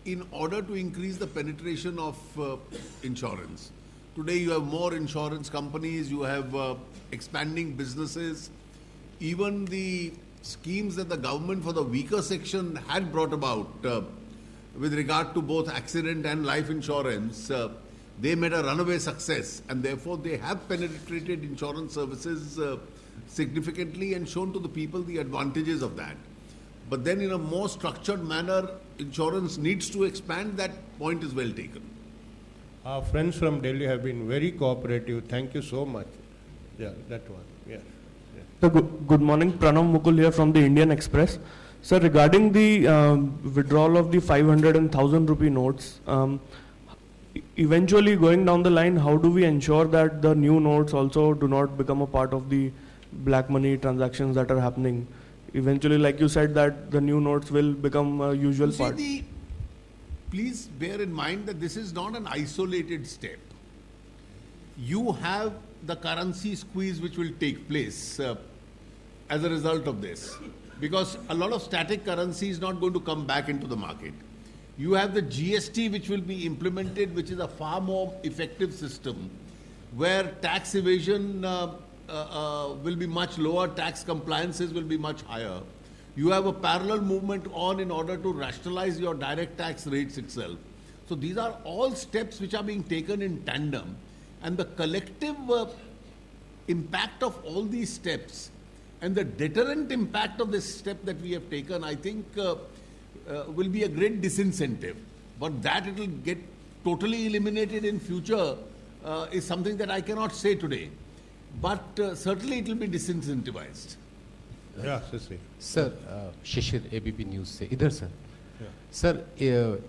in order to increase the penetration of insurance. Today you have more insurance companies, you have expanding businesses. Even the schemes that the government for the weaker section had brought about with regard to both accident and life insurance, they made a runaway success, and therefore they have penetrated insurance services significantly and shown to the people the advantages of that. But then in a more structured manner, insurance needs to expand. That point is well taken. Our friends from Delhi have been very cooperative. Thank you so much. Yeah, that one. Yeah. So good morning, Pranav Mukul here from the Indian Express. Sir, regarding the withdrawal of the 500 and 1000 rupee notes, eventually going down the line, how do we ensure that the new notes also do not become a part of the black money transactions that are happening? Eventually, like you said, that the new notes will become a usual part. Please bear in mind that this is not an isolated step. You have the currency squeeze which will take place as a result of this, because a lot of static currency is not going to come back into the market. You have the GST which will be implemented, which is a far more effective system where tax evasion will be much lower, tax compliances will be much higher. You have a parallel movement on in order to rationalize your direct tax rates itself. So these are all steps which are being taken in tandem, and the collective impact of all these steps and the deterrent impact of this step that we have taken, I think will be a great disincentive. But that it will get totally eliminated in future is something that I cannot say today. But certainly it will be disincentivized. Yeah, Sisi. Sir Shishir ABP news से इधर sir sir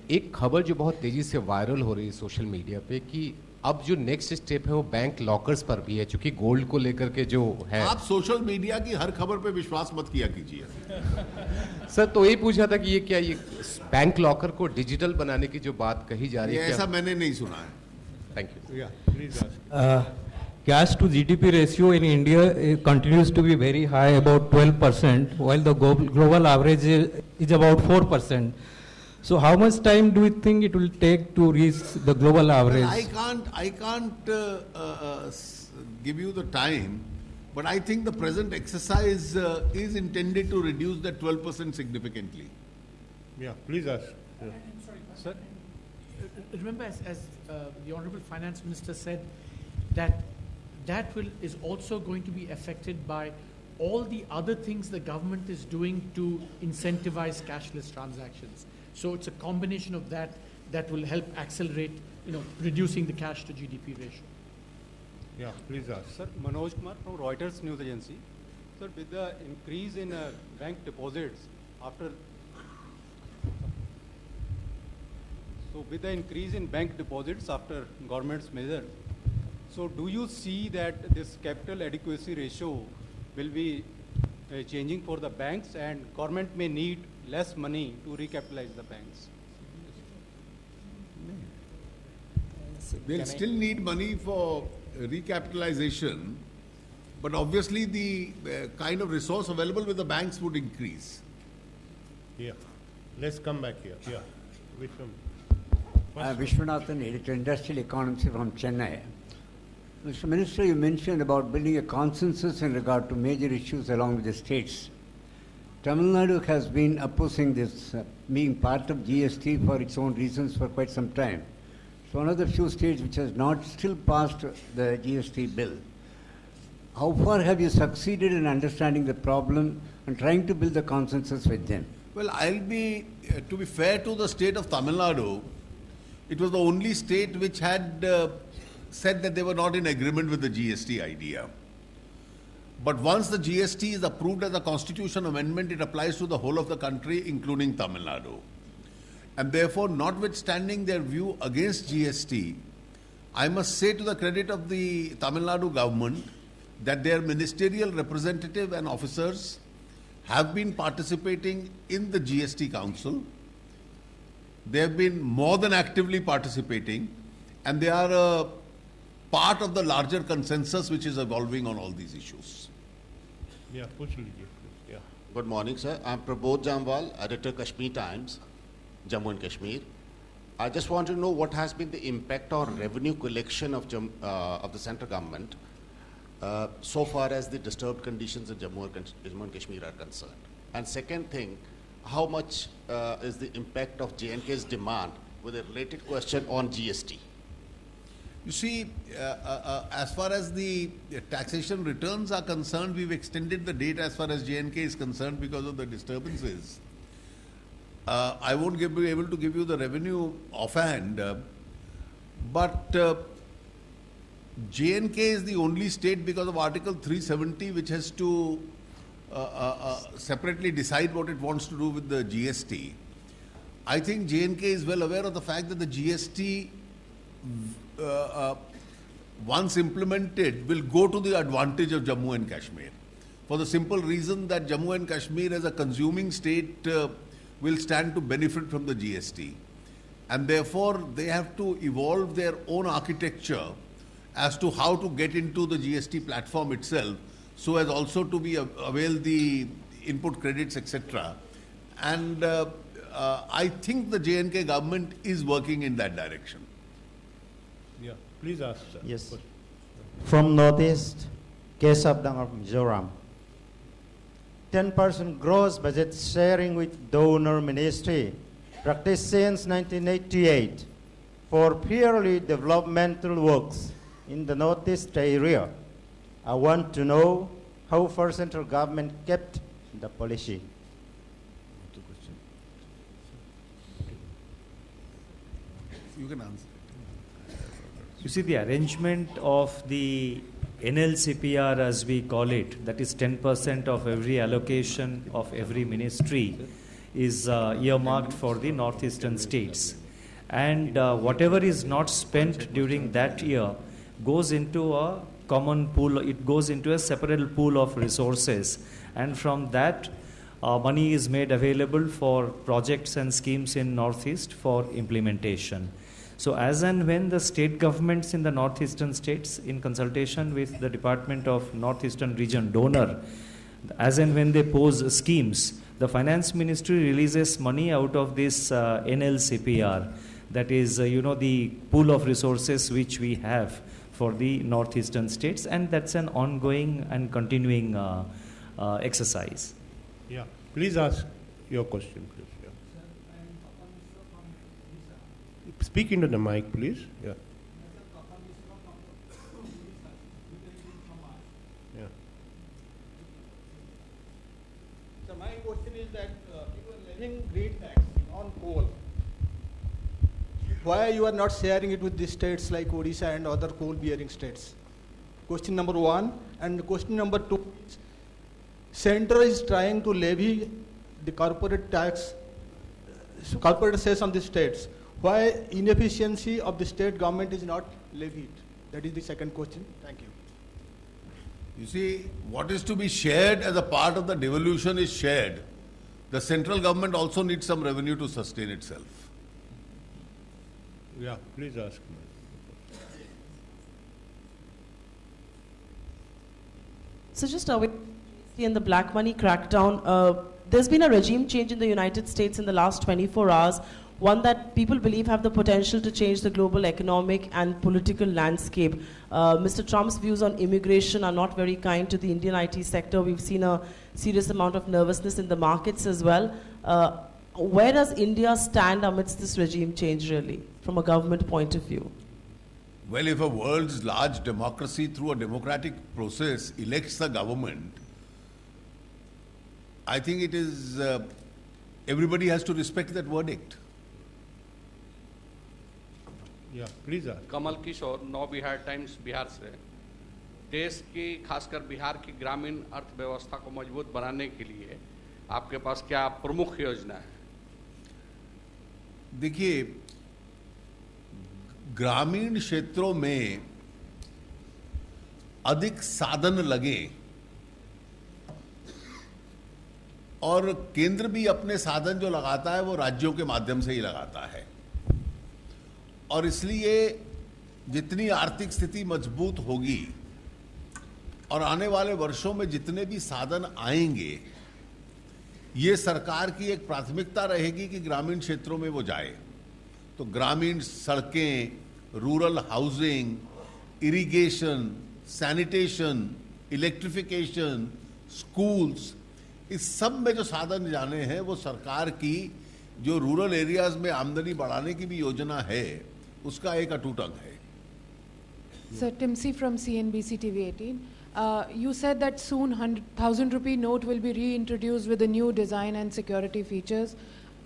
एक खबर जो बहुत तेज़ी से viral हो रही है सोशल मीडिया पे कि अब जो नेक्स्ट स्टेप है वो बैंक लॉकर्स पर भी है, क्योंकि गोल्ड को लेकर के जो है। आप सोशल मीडिया की हर खबर पे विश्वास मत किया कीजिए। सर तो यही पूछा था कि ये क्या ये बैंक लॉकर को डिजिटल बनाने की जो बात कही जा रही है, ऐसा मैंने नहीं सुना है। Thank you. Please ask. Cash to GDP ratio in India continues to be very high, about 12%, while the global average is about 4%. So how much time do you think it will take to reach the global average? I can't give you the time, But I think the present exercise is intended to reduce that 12% significantly. Yeah, please ask. Yeah. And sorry, sir. Remember, as the Honorable Finance Minister said, that is also going to be affected by all the other things the government is doing to incentivize cashless transactions. So it's a combination of that will help accelerate, reducing the cash to GDP ratio. Yeah, please ask. Sir, Manoj Kumar from Reuters News Agency. Sir, with the increase in bank deposits after government's measure, so do you see that this capital adequacy ratio will be changing for the banks, and government may need less money to recapitalize the banks? They'll still need money for recapitalization, but obviously the kind of resource available with the banks would increase. Yeah. Let's come back here. Yeah. Vishwanathan, editor, Industrial Economics from Chennai. Mr. Minister, you mentioned about building a consensus in regard to major issues along with the states. Tamil Nadu has been opposing this being part of GST for its own reasons for quite some time. It's one of the few states which has not still passed the GST bill. How far have you succeeded in understanding the problem and trying to build a consensus with them? Well, to be fair to the state of Tamil Nadu, it was the only state which had said that they were not in agreement with the GST idea. But once the GST is approved as a constitution amendment, it applies to the whole of the country, including Tamil Nadu. And therefore, notwithstanding their view against GST, I must say to the credit of the Tamil Nadu government that their ministerial representative and officers have been participating in the GST Council. They have been more than actively participating, and they are a part of the larger consensus which is evolving on all these issues. Yeah, Puchli. Yeah. Good morning, sir. I'm Prabodh Jamwal, editor Kashmir Times, Jammu and Kashmir. I just want to know what has been the impact on revenue collection of the central government so far as the disturbed conditions in Jammu and Kashmir are concerned. And second thing, how much is the impact of J&K's demand with a related question on GST? You see, as far as the taxation returns are concerned, we've extended the date as far as J&K is concerned because of the disturbances. I won't be able to give you the revenue offhand, but J&K is the only state because of Article 370 which has to separately decide what it wants to do with the GST. I think J&K is well aware of the fact that the GST, once implemented, will go to the advantage of Jammu and Kashmir. For the simple reason that Jammu and Kashmir as a consuming state will stand to benefit from the GST. And therefore, they have to evolve their own architecture as to how to get into the GST platform itself, so as also to be avail the input credits, etc. And I think the J&K government is working in that direction. Yeah, please ask, sir. Yes. From Northeast, Keshav Danga from Mizoram. 10% gross budget sharing with donor ministry, practiced since 1988 for purely developmental works in the Northeast area. I want to know how far central government kept the policy. You can answer. You see, the arrangement of the NLCPR, as we call it, that is 10% of every allocation of every ministry, is earmarked for the northeastern states. And whatever is not spent during that year goes into a common pool, it goes into a separate pool of resources. And from that, money is made available for projects and schemes in Northeast for implementation. So as and when the state governments in the northeastern states, in consultation with the Department of Northeastern Region donor, as and when they pose schemes, the Finance Ministry releases money out of this NLCPR, that is, the pool of resources which we have for the northeastern states, and that's an ongoing and continuing exercise. Yeah, please ask your question, please. Yeah. Speak into the mic, please. Yeah. Yeah. So my question is that you are levying great tax on coal. Why you are not sharing it with the states like Odisha and other coal-bearing states? Question number one. And question number two, Center is trying to levy the corporate tax, corporate cess on the states. Why inefficiency of the state government is not levied? That is the second question. Thank you. You see, what is to be shared as a part of the devolution is shared. The central government also needs some revenue to sustain itself. Yeah, please ask. So just away in the black money crackdown, there's been a regime change in the United States in the last 24 hours, one that people believe have the potential to change the global economic and political landscape. Mr. Trump's views on immigration are not very kind to the Indian IT sector. We've seen a serious amount of nervousness in the markets as well. Where does India stand amidst this regime change, really, from a government point of view? Well, if a world's large democracy through a democratic process elects a government, I think it is, everybody has to respect that verdict. Yeah, please ask. Kamal Kishore, नौ Bihar Times Bihar से। देश की, खासकर बिहार की ग्रामीण अर्थव्यवस्था को मजबूत बनाने के लिए आपके पास क्या प्रमुख योजना है? देखिए, ग्रामीण क्षेत्रों में अधिक साधन लगे और केंद्र भी अपने साधन जो लगाता है वो राज्यों के माध्यम से ही लगाता है, और इसलिए जितनी आर्थिक स्थिति मजबूत होगी और आने वाले वर्षों में जितने भी साधन आएंगे, ये सरकार की एक प्राथमिकता रहेगी कि ग्रामीण क्षेत्रों में वो जाए। तो ग्रामीण सड़कें, rural housing, irrigation, sanitation, electrification, schools, इस सब में जो साधन जाने हैं वो सरकार की जो रूरल एरियाज में आमदनी बढ़ाने की भी योजना है उसका एक अटूट अंग है। Sir, Timsi from CNBC TV 18. You said that soon 1,000 rupee note will be reintroduced with a new design and security features.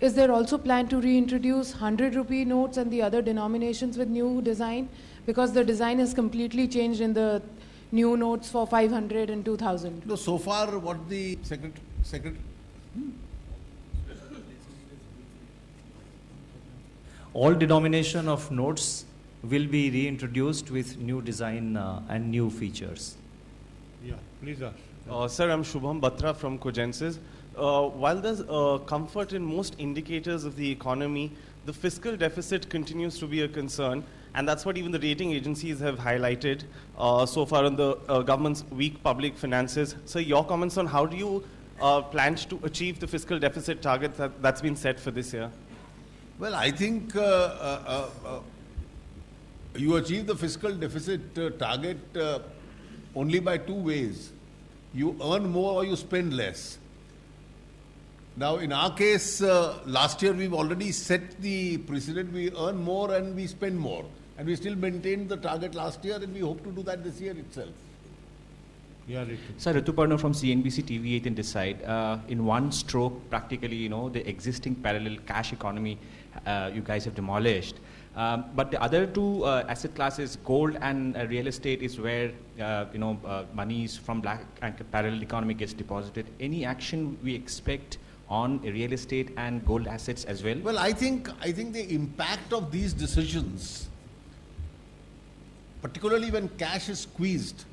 Is there also plan to reintroduce 100 rupee notes and the other denominations with new design? Because the design is completely changed in the new notes for 500 and 2,000. No, so far what the secretary All denomination of notes will be reintroduced with new design and new features. Yeah, please ask. Sir, I'm Shubham Batra from Cogensis. While there's comfort in most indicators of the economy, the fiscal deficit continues to be a concern, and that's what even the rating agencies have highlighted so far on the government's weak public finances. So your comments on how do you plan to achieve the fiscal deficit target that's been set for this year? Well, I think you achieve the fiscal deficit target only by two ways. You earn more or you spend less. Now, in our case, last year we've already set the precedent. We earn more and we spend more. And we still maintained the target last year, and we hope to do that this year itself. Yeah, Ritu. Sir, Rituparna from CNBC TV 8 and Decide. In one stroke, practically, the existing parallel cash economy you guys have demolished. But the other two asset classes, gold and real estate, is where monies from black and parallel economy gets deposited. Any action we expect on real estate and gold assets as well? Well, I think the impact of these decisions, particularly when cash is squeezed,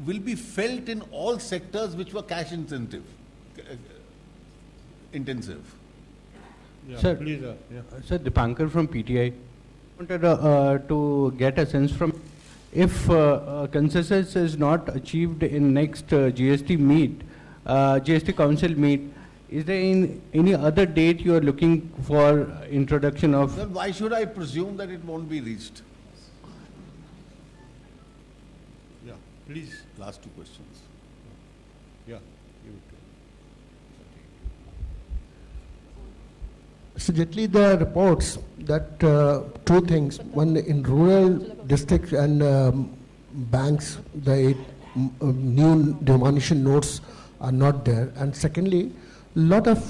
will be felt in all sectors which were cash intensive. Yeah, Sir, please. Sir, Dipankar from PTI. Wanted to get a sense from if consensus is not achieved in next GST Council meet. Is there any other date you are looking for introduction of? Then why should I presume that it won't be reached? Please. Last two questions. Yeah. Give it to Mr. Jaitley, there are reports that two things. One, in rural districts and banks, the new denomination notes are not there. And secondly, a lot of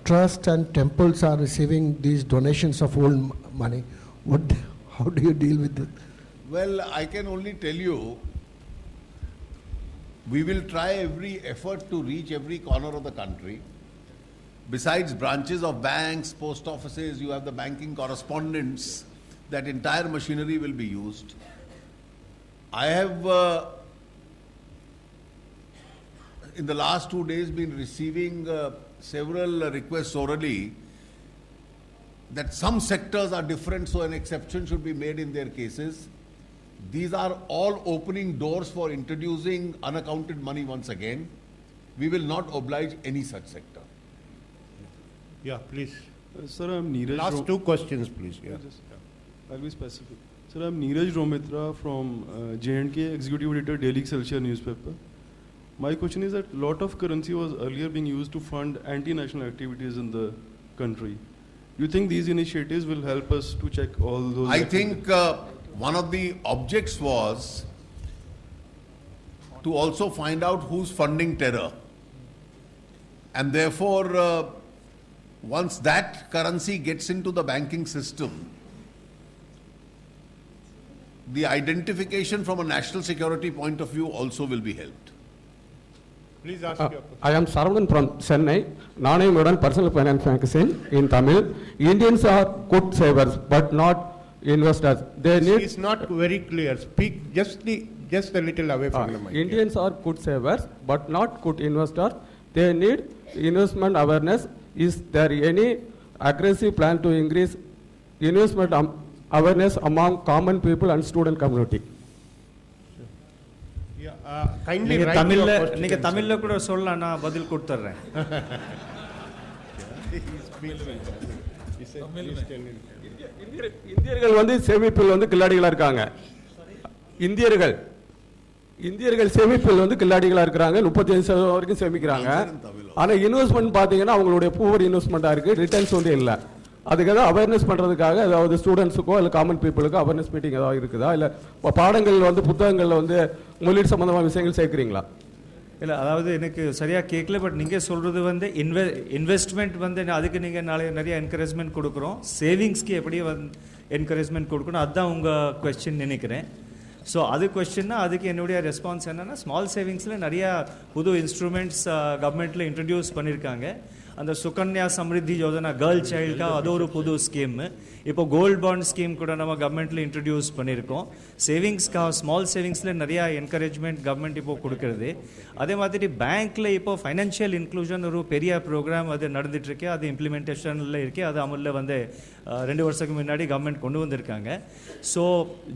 trusts and temples are receiving these donations of old money. How do you deal with it? Well, I can only tell you, we will try every effort to reach every corner of the country. Besides branches of banks, post offices, you have the banking correspondents, that entire machinery will be used. I have, in the last 2 days, been receiving several requests orally that some sectors are different, so an exception should be made in their cases. These are all opening doors for introducing unaccounted money once again. We will not oblige any such sector. Yeah, please. Sir, I'm Neeraj. Last two questions, please. Yeah. I'll be specific. Sir, I'm Neeraj Romitra from J&K, Executive Editor, Daily Excelsior newspaper. My question is that a lot of currency was earlier being used to fund anti-national activities in the country. Do you think these initiatives will help us to check all those? I think one of the objects was to also find out who's funding terror. And therefore, once that currency gets into the banking system, the identification from a national security point of view also will be helped. Please ask your question. I am Saravanan from Chennai. Nanayam Personal Finance Magazine in Tamil. Indians are good savers, but not investors. They need. It's not very clear. Speak just a little away from the mic. Indians are good savers, but not good investors. They need investment awareness. Is there any aggressive plan to increase investment awareness among common people and student community? Kindly நீங்க write your தமிழ்ல question, நீங்க sir. தமிழ்ல கூட சொல்லலாம் நான் பதில் கொடுத்துறேன் இந்தியர்கள் வந்து சேமிப்பில் வந்து கில்லாடிகளா இருக்காங்க. இந்தியர்கள் சேமிப்பில் வந்து கில்லாடிகளா இருக்காங்க. 35% வரைக்கும் சேமிக்கிறாங்க. ஆனா இன்வெஸ்ட்மென்ட் பாத்தீங்கன்னா அவங்களுடைய பூவர் இன்வெஸ்ட்மெண்டா இருக்கு. ரிட்டர்ன்ஸ் வந்து இல்ல. அதுக்காக அவேர்னஸ் பண்றதுக்காக அதாவது ஸ்டூடெண்ட்ஸுக்கோ இல்ல காமன் பீப்புளுக்கோ அவேர்னஸ் மீட்டிங் ஏதாவது இருக்குதா இல்ல பாடங்கள் வந்து புத்தகங்கள்ல வந்து முதலீடு சம்பந்தமான விஷயங்கள் சேர்க்கிறீங்களா? இல்லை அதாவது எனக்கு சரியாக கேட்கல பட் நீங்கள் சொல்கிறது வந்து இன்வெஸ்ட்மெண்ட் வந்து அதுக்கு நீங்கள் நிறைய என்கரேஜ்மெண்ட் கொடுக்குறோம் சேவிங்ஸ்க்கு எப்படி என்கரேஜ்மெண்ட் கொடுக்கணும் அதுதான் உங்கள் கொஸ்டின் நினைக்கிறேன் ஸோ அது கொஸ்டின்னா அதுக்கு என்னுடைய ரெஸ்பான்ஸ் என்னென்னா ஸ்மால் சேவிங்ஸில் நிறையா புது இன்ஸ்ட்ருமெண்ட்ஸ் கவர்மெண்ட்டில் இன்ட்ரடியூஸ் பண்ணியிருக்காங்க அந்த சுகன்யா சம்ரித்தி யோஜனா கேர்ள் சைல்டுக்கா அது ஒரு புது ஸ்கீம் இப்போ கோல்ட் பாண்ட் ஸ்கீம் கூட நம்ம கவர்மெண்ட்டில் இன்ட்ரடியூஸ் பண்ணியிருக்கோம் சேவிங்ஸ்க்கா ஸ்மால் சேவிங்ஸில் நிறையா என்கரேஜ்மெண்ட் கவர்மெண்ட் இப்போ கொடுக்குறது அதே மாதிரி பேங்க்கில் இப்போ ஃபைனான்ஷியல் இன்க்ளூஷன் ஒரு பெரிய ப்ரோக்ராம் அது நடந்துகிட்ருக்கு அது இம்ப்ளிமெண்டேஷனில் இருக்குது அது அமலில் வந்து 2 வருஷத்துக்கு முன்னாடி கவர்மெண்ட் கொண்டு வந்திருக்காங்க ஸோ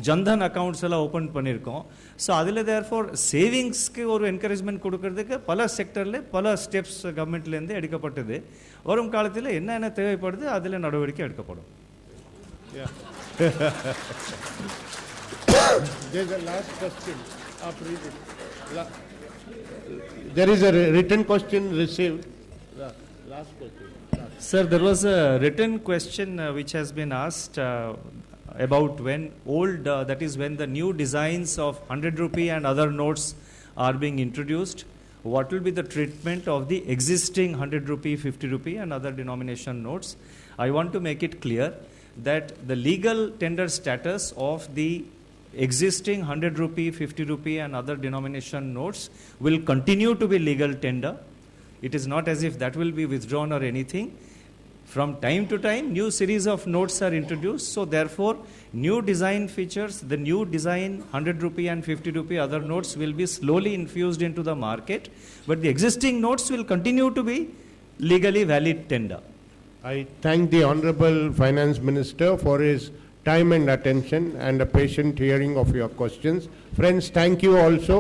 ஜன்தன் அக்கௌண்ட்ஸ் எல்லாம் ஓப்பன் பண்ணியிருக்கோம் ஸோ அதில் தேர்ஃபோர் சேவிங்ஸ்க்கு ஒரு என்கரேஜ்மெண்ட் கொடுக்கறதுக்கு பல செக்டரில் பல ஸ்டெப்ஸ் கவர்மெண்ட்லேருந்து எடுக்கப்பட்டது வரும் காலத்தில் என்னென்ன தேவைப்படுது அதில் நடவடிக்கை எடுக்கப்படும் Yeah. There's a last question. There is a written question received. Last question. Sir, there was a written question which has been asked about when that is when the new designs of 100 rupee and other notes are being introduced, what will be the treatment of the existing 100 rupee, 50 rupee and other denomination notes? I want to make it clear that the legal tender status of the existing 100 rupee, 50 rupee and other denomination notes will continue to be legal tender. It is not as if that will be withdrawn or anything. From time to time, new series of notes are introduced. So therefore, new design features, the new design 100 rupee and 50 rupee other notes will be slowly infused into the market. But the existing notes will continue to be legally valid tender. I thank the Honorable Finance Minister for his time and attention and a patient hearing of your questions. Friends, thank you also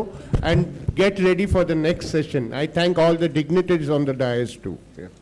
and get ready for the next session. I thank all the dignitaries on the dais too. Yeah.